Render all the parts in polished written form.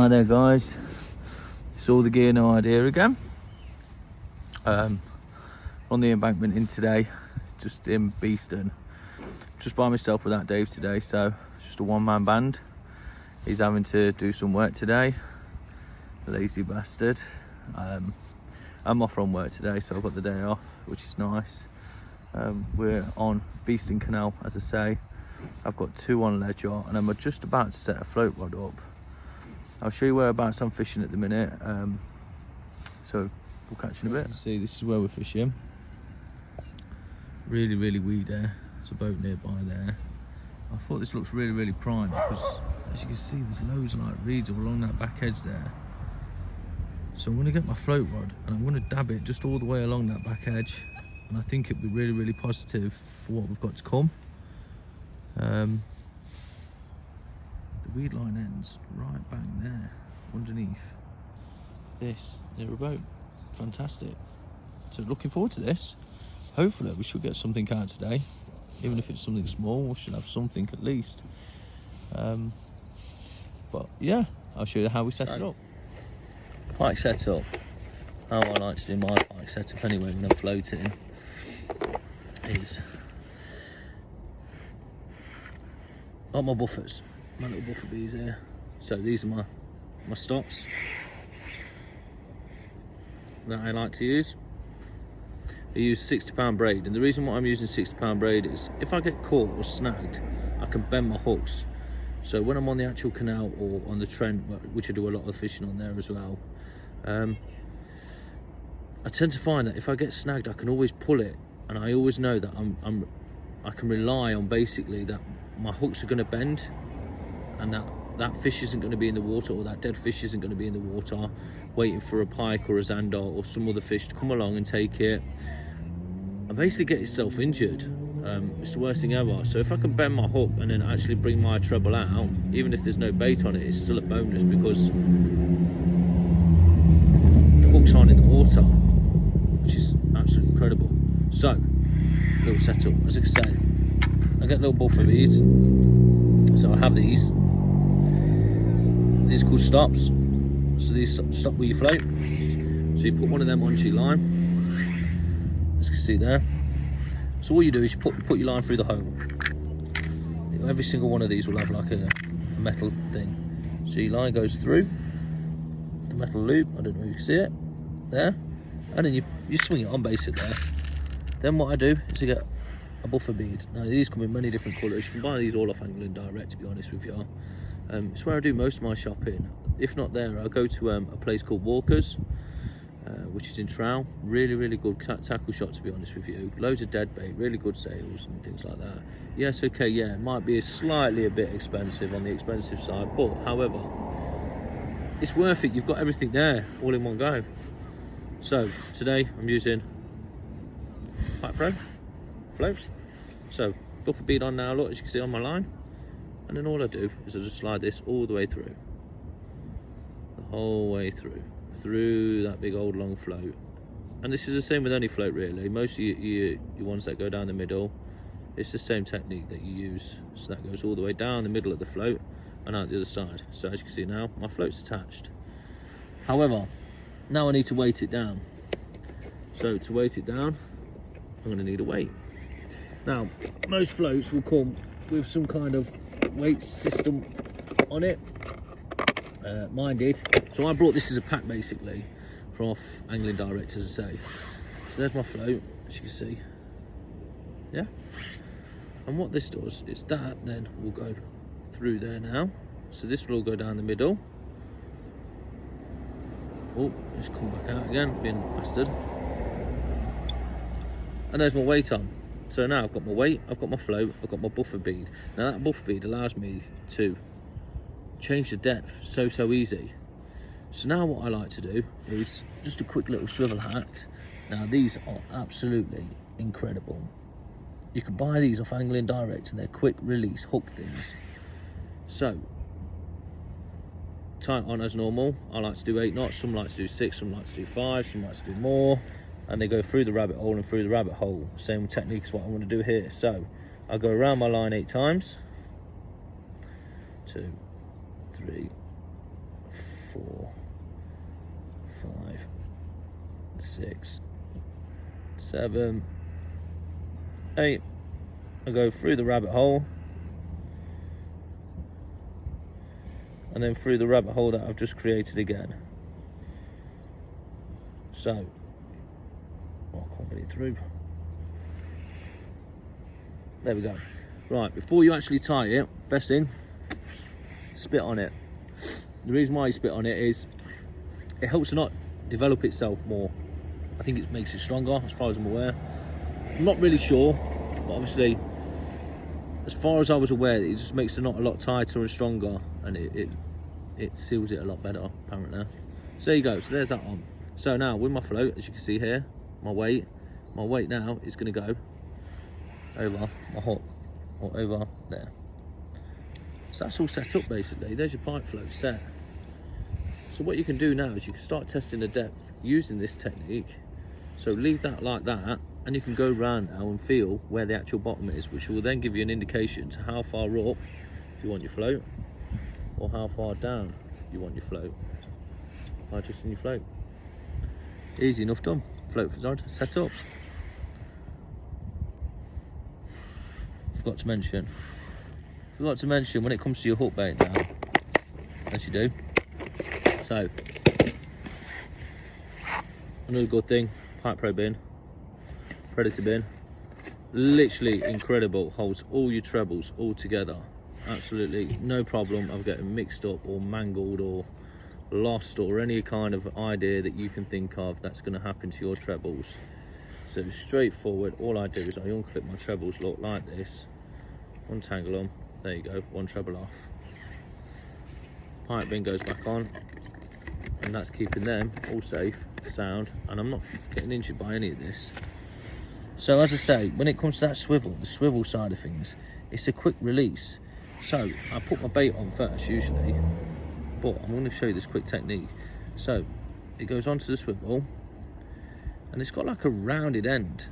Hi there guys, it's all the gear no idea again. On the embankment in today, just in Beeston, just by myself without Dave today, so it's just a one-man band. He's having to do some work today, lazy bastard. I'm off from work today, so I've got the day off, which is nice. We're on Beeston Canal, as I say. I've got two on ledger and I'm just about to set a float rod up. I'll show you whereabouts I'm fishing at the minute, so we'll catch you in a bit. You can see this is where we're fishing. Really weedy there. There's a boat nearby there. I thought this looks really prime because, as you can see, there's loads of like reeds all along that back edge there. So I'm going to get my float rod and I'm going to dab it just all the way along that back edge, and I think it'll be really positive for what we've got to come. The weed line ends right bang there underneath this near a boat. Fantastic. So looking forward to this. Hopefully we should get something out today, even if it's something small. We should have something at least. But yeah, I'll show you how we set it up. Pike setup. How I like to do my pike setup anyway when I'm floating is, got my buffers, my little buffer bees here. So these are my stops that I like to use. I use 60-pound braid, and the reason why I'm using 60-pound braid is if I get caught or snagged, I can bend my hooks. So when I'm on the actual canal or on the Trent, which I do a lot of fishing on there as well, I tend to find that if I get snagged, I can always pull it, and I always know that I can rely on basically that my hooks are going to bend, and that fish isn't going to be in the water, or that dead fish isn't going to be in the water waiting for a pike or a zander or some other fish to come along and take it and basically get itself injured. It's the worst thing ever. So if I can bend my hook and then actually bring my treble out, even if there's no bait on it, it's still a bonus because the hooks aren't in the water, which is absolutely incredible. So, little setup, as I say, I get little buffer beads. So I have these are called stops. So these stop where you float. So you put one of them onto your line, as you can see there. So all you do is you put your line through the hole. Every single one of these will have like a metal thing. So your line goes through the metal loop. I don't know if you can see it there, and then you swing it on basically. Then what I do is I get a buffer bead. Now these come in many different colours. You can buy these all off Angling Direct, to be honest with you. It's where I do most of my shopping. If not there, I go to a place called Walker's, which is in Trow. Really good tackle shop, to be honest with you. Loads of dead bait, really good sales and things like that. Yes, okay, yeah, it might be a bit expensive, on the expensive side, but however, it's worth it. You've got everything there all in one go. So today I'm using Pike Pro floats. So buffer bead on now, look, as you can see on my line, and then all I do is I just slide this all the way through, the whole way through that big old long float. And this is the same with any float really. Most of your ones that go down the middle, it's the same technique that you use. So that goes all the way down the middle of the float and out the other side. So as you can see now, my float's attached. However, now I need to weight it down. So to weight it down, I'm going to need a weight. Now, most floats will come with some kind of weight system on it. Mine did. So I brought this as a pack basically from off Angling Direct, as I say. So there's my float, as you can see. Yeah. And what this does is that then will go through there now. So this will all go down the middle. Oh, it's come back out again, being a bastard. And there's my weight on. So now I've got my weight, I've got my float, I've got my buffer bead. Now that buffer bead allows me to change the depth so easy. So now what I like to do is just a quick little swivel hack. Now these are absolutely incredible. You can buy these off Angling Direct and they're quick release hook things. So tie it on as normal. I like to do 8 knots, some like to do 6, some like to do 5, some like to do more. And they go through the rabbit hole and through the rabbit hole. Same technique as what I'm going to do here. So I go around my line 8 times. 2, 3, 4, 5, 6, 7, 8. I go through the rabbit hole, and then through the rabbit hole that I've just created again. So, I can't get it through. There we go. Right, before you actually tie it, best thing, spit on it. The reason why you spit on it is it helps the knot develop itself more. I think it makes it stronger, as far as I'm aware. I'm not really sure, but obviously, as far as I was aware, it just makes the knot a lot tighter and stronger, and it seals it a lot better, apparently. So there you go, so there's that one. So now, with my float, as you can see here, my weight now is going to go over my hook, or over there. So that's all set up basically. There's your pike float set. So what you can do now is you can start testing the depth using this technique. So leave that like that, and you can go around now and feel where the actual bottom is, which will then give you an indication to how far up you want your float, or how far down you want your float by adjusting your float. Easy enough done. Float for set up. Forgot to mention when it comes to your hook bait now, as you do. So, another good thing, Pike Pro bin, Predator bin, literally incredible, holds all your trebles all together. Absolutely no problem of getting mixed up or mangled or lost, or any kind of idea that you can think of that's going to happen to your trebles. So straightforward, all I do is I unclip my trebles, look like this, untangle them, there you go, one treble off. Pike bin goes back on, and that's keeping them all safe, sound, and I'm not getting injured by any of this. So as I say, when it comes to that swivel, the swivel side of things, it's a quick release. So I put my bait on first usually, but I'm going to show you this quick technique. So it goes onto the swivel, and it's got like a rounded end.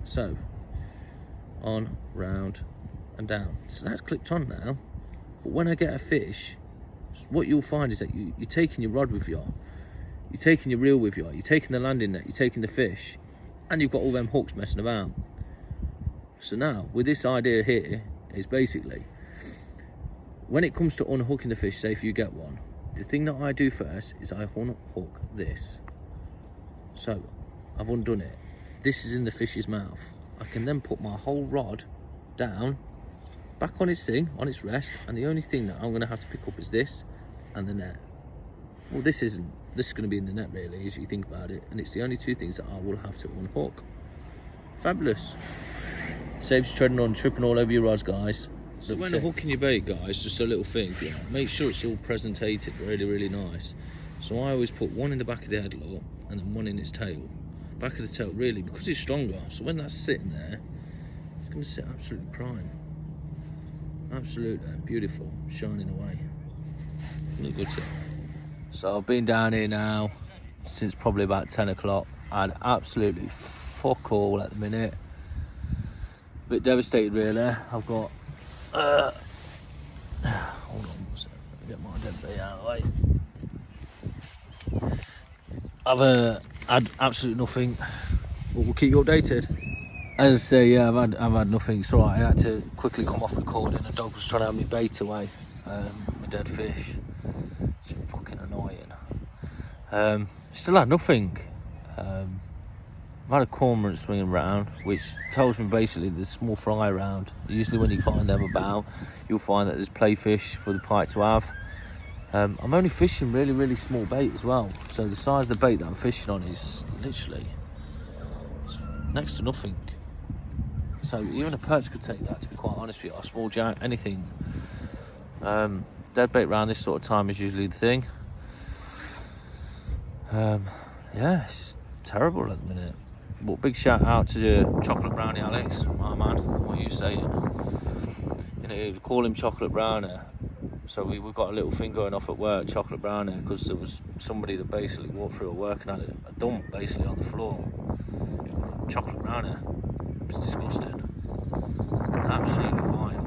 So on, round, and down. So that's clipped on now. But when I get a fish, what you'll find is that you're taking your rod with you, you're taking your reel with you, you're taking the landing net, you're taking the fish, and you've got all them hooks messing about. So now, with this idea here, is basically, when it comes to unhooking the fish, say if you get one, the thing that I do first is I unhook this. So, I've undone it. This is in the fish's mouth. I can then put my whole rod down, back on its thing, on its rest, and the only thing that I'm going to have to pick up is this and the net. Well, this is going to be in the net really, as you think about it, and it's the only two things that I will have to unhook. Fabulous. Saves you treading on, tripping all over your rods, guys. So when you're hooking your bait, guys, just a little thing, yeah, make sure it's all presentated really, really nice. So I always put one in the back of the headlock and then one in its tail. Back of the tail, really, because it's stronger. So when that's sitting there, it's going to sit absolutely prime. Absolutely beautiful, shining away. Look good tip. So I've been down here now since probably about 10 o'clock. I had absolutely fuck all at the minute. A bit devastated really. I've got hold on, get my dead bait out of the way. I've had absolutely nothing, but we'll keep you updated. As I say, yeah, I've had nothing. It's alright, I had to quickly come off recording. The dog was trying to have me bait away, my dead fish. It's fucking annoying. Still had nothing. I've had a cormorant swinging around, which tells me basically there's small fry around. Usually when you find them about, you'll find that there's playfish for the pike to have. I'm only fishing really, really small bait as well. So the size of the bait that I'm fishing on is literally next to nothing. So even a perch could take that, to be quite honest with you. A small jack, anything. Dead bait around this sort of time is usually the thing. Yeah, it's terrible at the minute. But big shout out to the chocolate brownie Alex, my man. What are you saying? You know, you call him chocolate brownie. So we've got a little thing going off at work, chocolate brownie, because there was somebody that basically walked through a work and had a dump basically on the floor. Chocolate brownie. It's disgusting. Absolutely vile.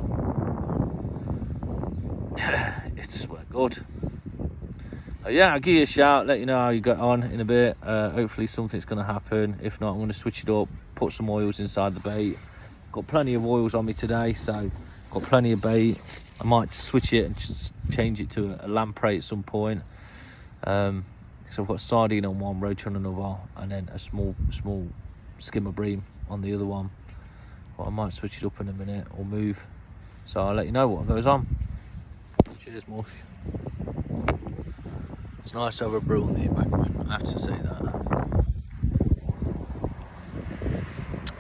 It's just weren't good. Yeah, I'll give you a shout, let you know how you get on in a bit. Hopefully something's going to happen. If not, I'm going to switch it up, put some oils inside the bait. Got plenty of oils on me today, so got plenty of bait. I might switch it and just change it to a lamprey at some point. So I've got sardine on one, roach on another, and then a small skimmer bream on the other one. But I might switch it up in a minute or move. So I'll let you know what goes on. Cheers, Mush. It's nice to have a brew on the embankment, I have to say that.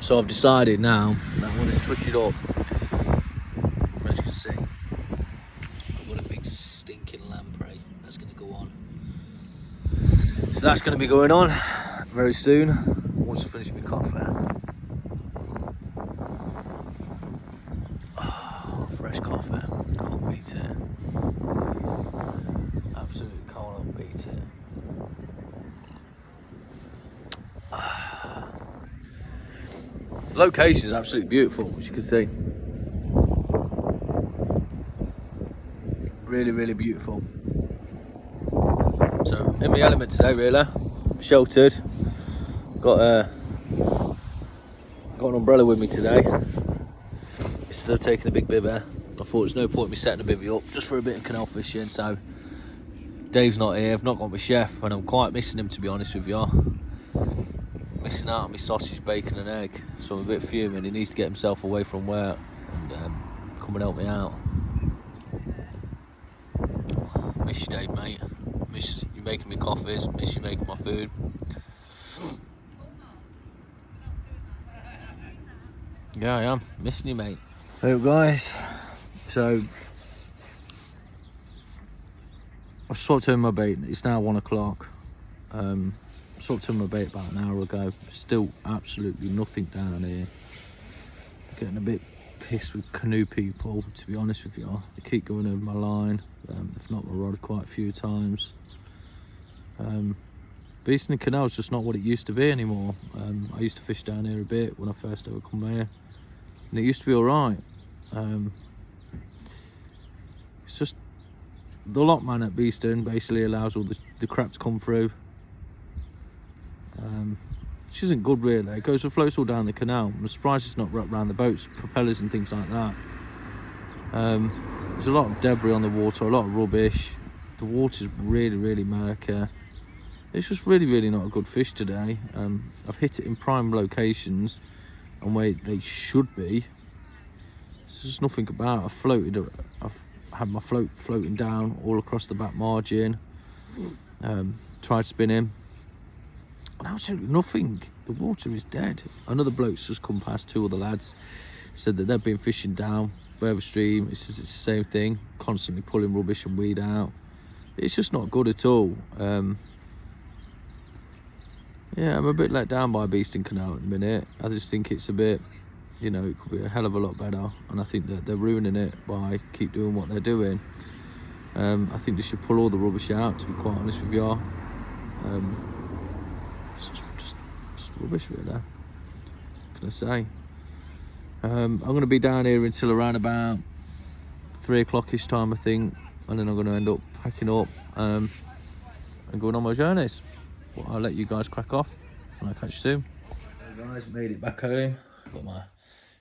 So I've decided now that I want to switch it up. As you can see, I've got a big stinking lamprey that's going to go on. So that's going to be going on very soon, once I finish my coffee. Oh, fresh coffee, can't beat it. Absolutely can't beat it. The location is absolutely beautiful, as you can see. Really, really beautiful. So in my element today, really. Sheltered. Got an umbrella with me today. Instead of taking a big bivvy, I thought there's no point in me setting a bivvy up just for a bit of canal fishing. So Dave's not here. I've not got my chef, and I'm quite missing him, to be honest with you. Missing out on my sausage, bacon and egg, so I'm a bit fuming. He needs to get himself away from work and come and help me out. Miss you, Dave, mate. Miss you making me coffees, miss you making my food. Yeah, I am missing you, mate. Hey guys, so I've swapped in my bait. It's now 1 o'clock. Swapped in my bait about an hour ago. Still absolutely nothing down here. Getting a bit pissed with canoe people, to be honest with you. They keep going over my line. They've knocked my rod quite a few times. Beeston Canal is just not what it used to be anymore. I used to fish down here a bit when I first ever come here, and it used to be alright. It's just the lockman at Beeston basically allows all the crap to come through. Which isn't good really. It goes and floats all down the canal. I'm surprised it's not wrapped around the boats, propellers and things like that. There's a lot of debris on the water, a lot of rubbish. The water's really, really murky. It's just really, really not a good fish today. I've hit it in prime locations and where they should be. There's just nothing about it. I've had my float floating down all across the back margin. Tried spinning. And absolutely nothing. The water is dead. Another bloke's just come past, 2 other lads, said that they've been fishing down further stream. It says it's the same thing, constantly pulling rubbish and weed out. It's just not good at all. Yeah, I'm a bit let down by Beeston Canal at the minute. I just think it's a bit, you know, it could be a hell of a lot better, and I think that they're ruining it by keep doing what they're doing. I think they should pull all the rubbish out, to be quite honest with you. It's just rubbish really. What can I say? I'm going to be down here until around about 3 o'clock-ish time, I think, and then I'm going to end up packing up and going on my journeys. But I'll let you guys crack off and I'll catch you soon. Hey guys, made it back home. Got my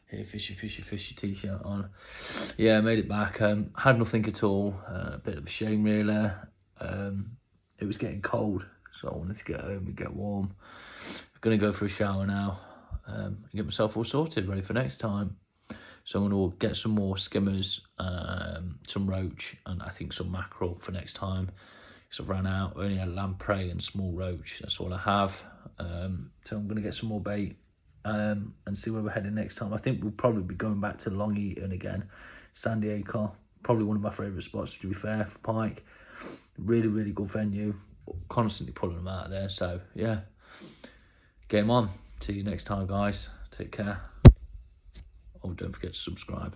here fishy t-shirt on. Yeah, made it back. Had nothing at all. A bit of a shame really. It was getting cold, so I wanted to get home and get warm. I'm gonna go for a shower now and get myself all sorted, ready for next time. So I'm gonna get some more skimmers, some roach, and I think some mackerel for next time. So I've ran out. I only had lamprey and small roach. That's all I have. So I'm gonna get some more bait and see where we're heading next time. I think we'll probably be going back to Long Eaton again, San Diego. Probably one of my favourite spots, to be fair, for pike. Really, really good venue. Constantly pulling them out of there. So yeah, game on. See you next time, guys. Take care. Oh, don't forget to subscribe.